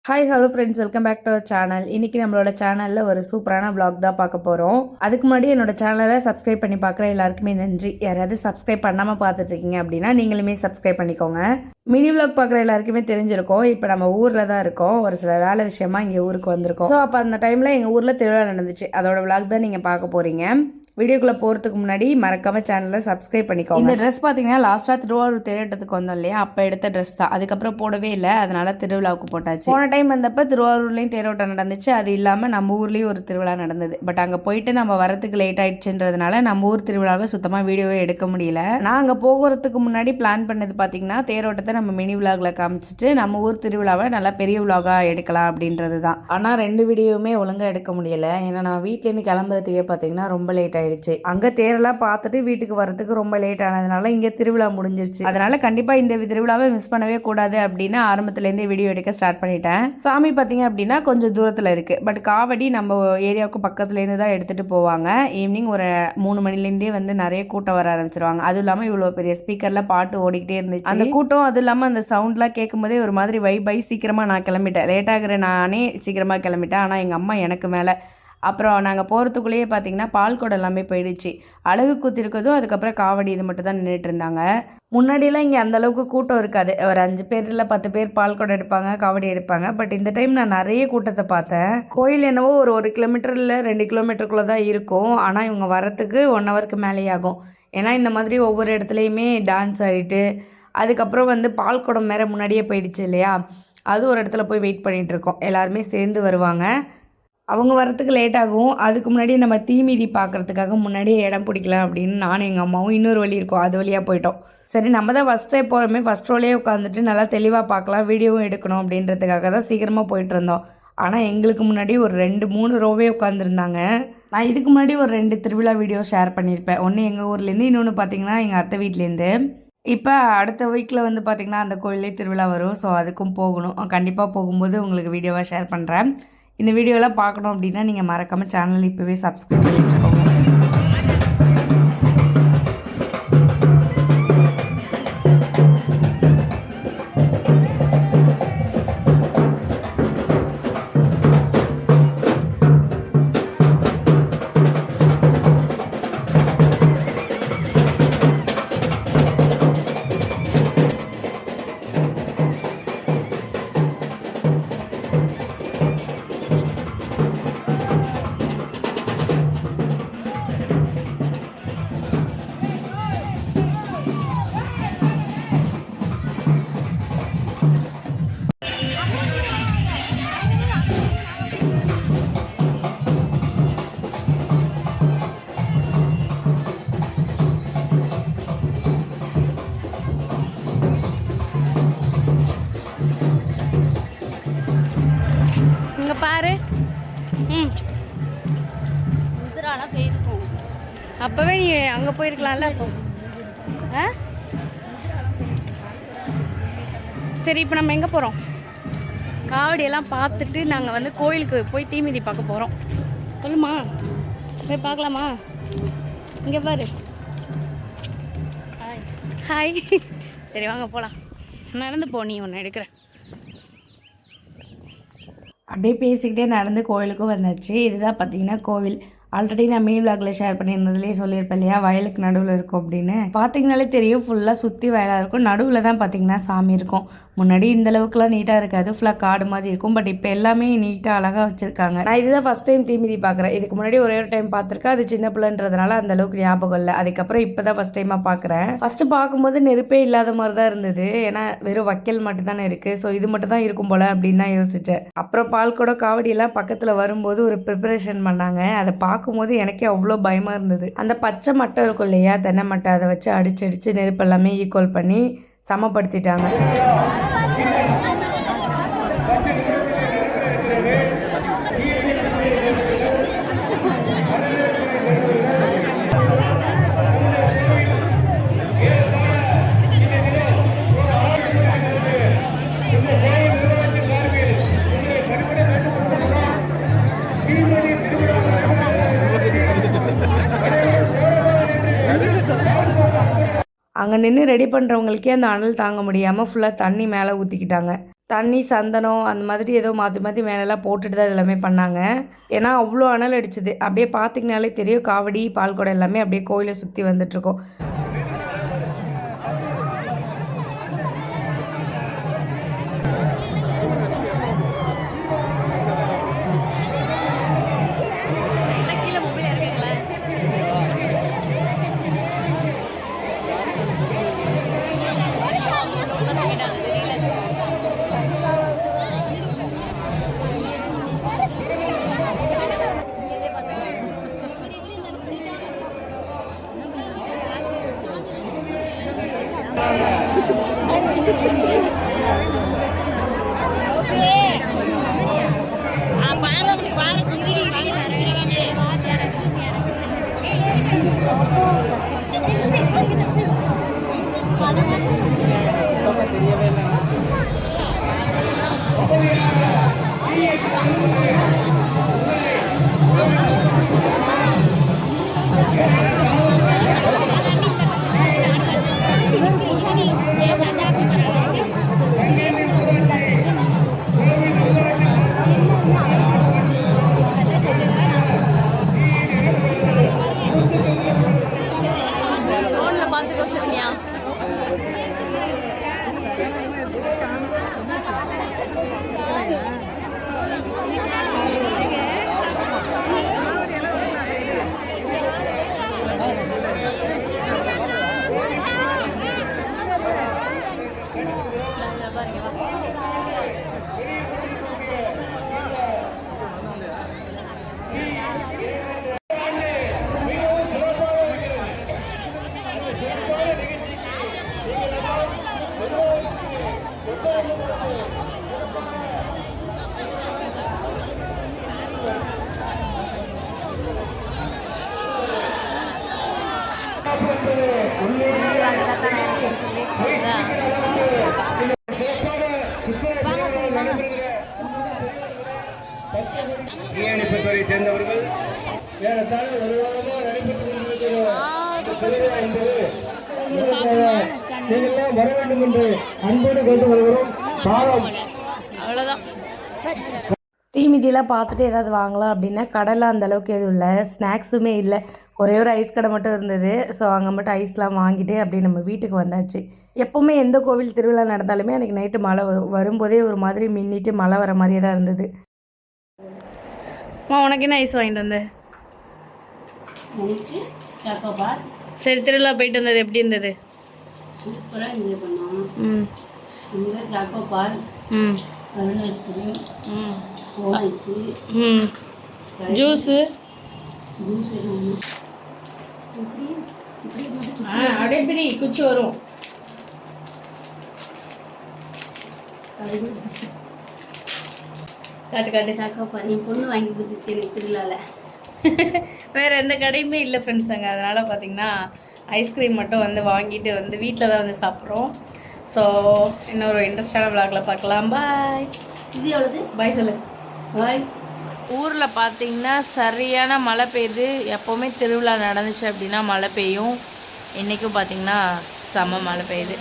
Hi hello friends, welcome back to our channel. இன்றைக்கி நம்மளோட சேனலில் ஒரு சூப்பரான vlog தான் பார்க்க போகிறோம். அதுக்கு முன்னாடி என்னோட சேனலை சப்ஸ்கிரைப் பண்ணி பார்க்குற எல்லாருக்குமே நன்றி. யாராவது சப்ஸ்கிரைப் பண்ணாமல் பார்த்துட்ருக்கீங்க அப்படின்னா நீங்களுமே சப்ஸ்கிரைப் பண்ணிக்கோங்க. மினி vlog பார்க்குற எல்லாருக்குமே தெரிஞ்சிருக்கும். இப்போ நம்ம ஊரில் தான் இருக்கோம். ஒரு சில வேலை விஷயமா இங்கே ஊருக்கு வந்திருக்கோம். ஸோ அப்போ அந்த டைமில் எங்கள் ஊரில் திருவிழா நடந்துச்சு. அதோட vlog தான் நீங்கள் பார்க்க போகிறீங்க. வீடியோக்குள்ளே போகிறதுக்கு முன்னாடி மறக்காம சேனலை சப்ஸ்கிரைப் பண்ணிக்கோங்க. இந்த ட்ரெஸ் பார்த்தீங்கன்னா லாஸ்ட்டாக திருவாரூர் தேரோட்டத்துக்கு வந்தோம் இல்லையா, அப்போ எடுத்த ட்ரெஸ் தான். அதுக்கப்புறம் போடவே இல்லை, அதனால திருவிழாவுக்கு போட்டாச்சு. போன டைம் வந்தப்போ திருவாரூர்லேயும் தேரோட்டம் நடந்துச்சு. அது இல்லாமல் நம்ம ஊர்லேயும் ஒரு திருவிழா நடந்தது. பட் அங்கே போயிட்டு நம்ம வரத்துக்கு லேட் ஆயிடுச்சுன்றதுனால நம்ம ஊர் திருவிழாவை சுத்தமாக வீடியோவே எடுக்க முடியல. நான் அங்கே போகிறதுக்கு முன்னாடி பிளான் பண்ணது பார்த்தீங்கன்னா தேரோட்டத்தை நம்ம மினி விலாகில் காமிச்சிட்டு நம்ம ஊர் திருவிழாவை நல்லா பெரிய விலாகாக எடுக்கலாம் அப்படின்றது தான். ஆனால் 2 வீடியோவுமே ஒழுங்காக எடுக்க முடியல. ஏன்னா நான் வீட்டிலேருந்து கிளம்புறதுக்கே பார்த்தீங்கன்னா ரொம்ப லேட் ஆயிடுச்சு. அங்க தேரெல்லாம் பார்த்துட்டு வீட்டுக்கு வரதுக்கு ரொம்ப லேட் ஆனதுனால இங்க திருவிழா முடிஞ்சிருச்சு. அதனால கண்டிப்பா இந்த திருவிழாவை மிஸ் பண்ணவே கூடாது அப்படின்னு ஆரம்பத்துல இருந்தே வீடியோ எடுக்க ஸ்டார்ட் பண்ணிட்டேன். சாமி பாத்தீங்க அப்படின்னா கொஞ்சம் தூரத்துல இருக்கு. பட் காவடி நம்ம ஏரியாவுக்கு பக்கத்துல இருந்து தான் எடுத்துட்டு போவாங்க. ஈவினிங் ஒரு 3 மணிலேருந்தே வந்து நிறைய கூட்டம் வர ஆரம்பிச்சிருவாங்க. அதுவும் இல்லாம இவ்வளவு பெரிய ஸ்பீக்கர்ல பாட்டு ஓடிக்கிட்டே இருந்துச்சு. அந்த கூட்டம் அது இல்லாம அந்த சவுண்ட்லாம் கேட்கும் போதே ஒரு மாதிரி வைபை. சீக்கிரமா நான் கிளம்பிட்டேன். லேட் ஆகுற நானே சீக்கிரமா கிளம்பிட்டேன். ஆனா எங்க அம்மா எனக்கு மேல. அப்புறம் நாங்கள் போகிறதுக்குள்ளேயே பார்த்தீங்கன்னா பால் குடம் எல்லாமே போயிடுச்சு. அழகு குத்திருக்கதும் அதுக்கப்புறம் காவடி இது மட்டும் தான் நின்றுட்டு இருந்தாங்க. முன்னாடியெல்லாம் இங்கே அந்தளவுக்கு கூட்டம் இருக்காது. ஒரு 5 பேர் இல்லை 10 பேர் பால் குடம் எடுப்பாங்க, காவடி எடுப்பாங்க. பட் இந்த டைம் நான் நிறைய கூட்டத்தை பார்த்தேன். கோயில் என்னவோ ஒரு 1 கிலோமீட்டர் இல்லை 2 கிலோமீட்டருக்குள்ளே தான் இருக்கும். ஆனால் இவங்க வரத்துக்கு 1 ஹவருக்கு மேலேயே ஆகும். ஏன்னா இந்த மாதிரி ஒவ்வொரு இடத்துலையுமே டான்ஸ் ஆடிட்டு அதுக்கப்புறம் வந்து பால் குடம் மேலே முன்னாடியே போயிடுச்சு இல்லையா, அது ஒரு இடத்துல போய் வெயிட் பண்ணிகிட்டு இருக்கோம். எல்லாருமே சேர்ந்து வருவாங்க. அவங்க வரத்துக்கு லேட் ஆகும். அதுக்கு முன்னாடி நம்ம தீமிதி பார்க்குறதுக்காக முன்னாடியே இடம் பிடிக்கலாம் அப்படின்னு நானும் எங்கள் அம்மாவும் இன்னொரு வழி இருக்கும், அது வழியாக போயிட்டோம். சரி நம்ம தான் ஃபஸ்ட் டைம் போகிறோமே, ஃபஸ்ட் ரோலே உட்காந்துட்டு நல்லா தெளிவாக பார்க்கலாம், வீடியோவும் எடுக்கணும் அப்படின்றதுக்காக தான் சீக்கிரமாக போயிட்டு இருந்தோம். ஆனால் எங்களுக்கு முன்னாடி ஒரு 2-3 ரோவே உட்காந்துருந்தாங்க. நான் இதுக்கு முன்னாடி ஒரு 2 திருவிழா வீடியோ ஷேர் பண்ணியிருப்பேன். ஒன்று எங்கள் ஊர்லேருந்து, இன்னொன்று பார்த்தீங்கன்னா எங்கள் அத்தை வீட்லேருந்து. இப்போ அடுத்த வீக்கில் வந்து பார்த்திங்கன்னா அந்த கோயிலே திருவிழா வரும். ஸோ அதுக்கும் போகணும். கண்டிப்பாக போகும்போது உங்களுக்கு வீடியோவாக ஷேர் பண்ணுறேன். இந்த வீடியோலாம் பார்க்கணும் அப்படின்னா நீங்கள் மறக்காமல் சேனல் இப்போவே சப்ஸ்கிரைப் பண்ணி வச்சுக்கோங்க. பாரு, அப்பவே நீ அங்க போயிருக்கலாம்ல. சரி, இப்போ நம்ம எங்க போறோம்? காவடியெல்லாம் பார்த்துட்டு நாங்கள் வந்து கோயிலுக்கு போய் தீமிதி பார்க்க போறோம். சொல்லுமா, போய் பார்க்கலாமா? இங்க பாரு. ஹாய். சரி வாங்க போகலாம். நடந்து போ, நீ ஒன்று எடுக்கிறேன். அப்படியே பேசிக்கிட்டே நடந்து கோவிலுக்கும் வந்தாச்சு. இதுதான் பார்த்தீங்கன்னா கோவில். ஆல்ரெடி நான் மினி விலாகில் ஷேர் பண்ணியிருந்ததுலேயே சொல்லியிருப்பேன் இல்லையா, வயலுக்கு நடுவில் இருக்கும் அப்படின்னு. பார்த்தீங்கனாலே தெரியும், ஃபுல்லாக சுற்றி வயலாக இருக்கும். நடுவில் தான் பார்த்தீங்கன்னா சாமி இருக்கும். முன்னாடி இந்த அளவுக்குலாம் நீட்டாக இருக்காது, ஃபுல்லாக காடு மாதிரி இருக்கும். பட் இப்போ எல்லாமே நீட்டாக அழகாக வச்சுருக்காங்க. நான் இதுதான் ஃபஸ்ட் டைம் தீமிதி பார்க்குறேன். இதுக்கு முன்னாடி ஒரே ஒரு டைம் பார்த்துருக்கேன். அது சின்ன பிள்ளைன்றதுனால அந்த அளவுக்கு ஞாபகம் இல்லை. அதுக்கப்புறம் இப்போ தான் ஃபஸ்ட் டைமாக பார்க்குறேன். ஃபஸ்ட்டு பார்க்கும்போது நெருப்பே இல்லாத மாதிரி தான் இருந்தது. ஏன்னா வெறும் வைக்கல் மட்டும் தானே இருக்குது. ஸோ இது மட்டும் தான் இருக்கும் போல் அப்படின்னு தான் யோசித்தேன். அப்புறம் பால் கூட காவடியெல்லாம் பக்கத்தில் வரும்போது ஒரு ப்ரிப்பரேஷன் பண்ணாங்க. அதை பார்க்கும்போது எனக்கே அவ்வளோ பயமாக இருந்தது. அந்த பச்சை மட்டை இருக்கும் இல்லையா, தென்னை மட்டை, அதை வச்சு அடிச்சு நெருப்பு எல்லாமே ஈக்குவல் பண்ணி சமப்படுத்திட்டாங்க. அங்கே நின்று ரெடி பண்ணுறவங்களுக்கே அந்த அனல் தாங்க முடியாமல் ஃபுல்லாக தண்ணி மேலே ஊற்றிக்கிட்டாங்க. தண்ணி சந்தனம் அந்த மாதிரி ஏதோ மாற்றி மாற்றி மேலெல்லாம் போட்டுட்டு தான் எல்லாமே பண்ணாங்க. ஏன்னா அவ்வளோ அனல் அடிச்சுது. அப்படியே பார்த்திங்கனாலே தெரியும் காவடி பால் குடம் எல்லாமே அப்படியே கோயிலை சுற்றி வந்துட்டுருக்கோம். சேர்ந்தவர்கள் ஏறத்தாழ ஒரு வாரமாக நடைபெற்று கொண்டிருக்கிற என்பது நீங்கள்லாம் வர வேண்டும் என்று அன்போடு கேட்டு வருகிறோம். பாலம் அவ்வளோதான். டீ மிதியெல்லாம் பார்த்துட்டு ஏதாவது வாங்கலாம் அப்படின்னா கடையில் அந்தளவுக்கு எதுவும் இல்லை, ஸ்நாக்ஸுமே இல்லை. ஒரே ஒரு ஐஸ் கடை மட்டும் இருந்தது. ஸோ அங்கே மட்டும் ஐஸ்லாம் வாங்கிட்டு அப்படியே நம்ம வீட்டுக்கு வந்தாச்சு. எப்போவுமே எந்த கோவில் திருவிழா நடந்தாலுமே அன்றைக்கி நைட்டு மழை வரும்போதே ஒரு மாதிரி மின்னிட்டு மழை வர மாதிரியே தான் இருந்தது. உனக்கு என்ன ஐஸ் வாங்கிட்டு வந்த? சரி, திருவிழா போயிட்டு வந்தது எப்படி இருந்தது? சூப்பராக என்ஜாய் பண்ணோம். அங்கே சாக்கோ பால், அருண் ஐஸ்கிரீம், ஐஸு, ஜூஸு அப்படியே பிரி குச்சி வரும். காட்டு காட்டு சாக்கோ பால் என் பொண்ணு வாங்கி கொடுத்துச்சு எனக்கு திருவிழாவில். வேறு எந்த கடையுமே இல்லை ஃப்ரெண்ட்ஸ் அங்கே. அதனால் பார்த்தீங்கன்னா ஐஸ்கிரீம் மட்டும் வந்து வாங்கிட்டு வந்து வீட்டில் தான் வந்து சாப்பிட்றோம். ஸோ இன்னொரு இன்ட்ரெஸ்டான விளாகில் பார்க்கலாம். பாய். இது எவ்வளோது? பாய் சொல்லு. பாய். ஊரில் பார்த்தீங்கன்னா சரியான மழை பெய்யுது. எப்போவுமே திருவிழா நடந்துச்சு அப்படின்னா மழை பெய்யும். இன்றைக்கும் பார்த்தீங்கன்னா செம்ம மழை பெய்யுது.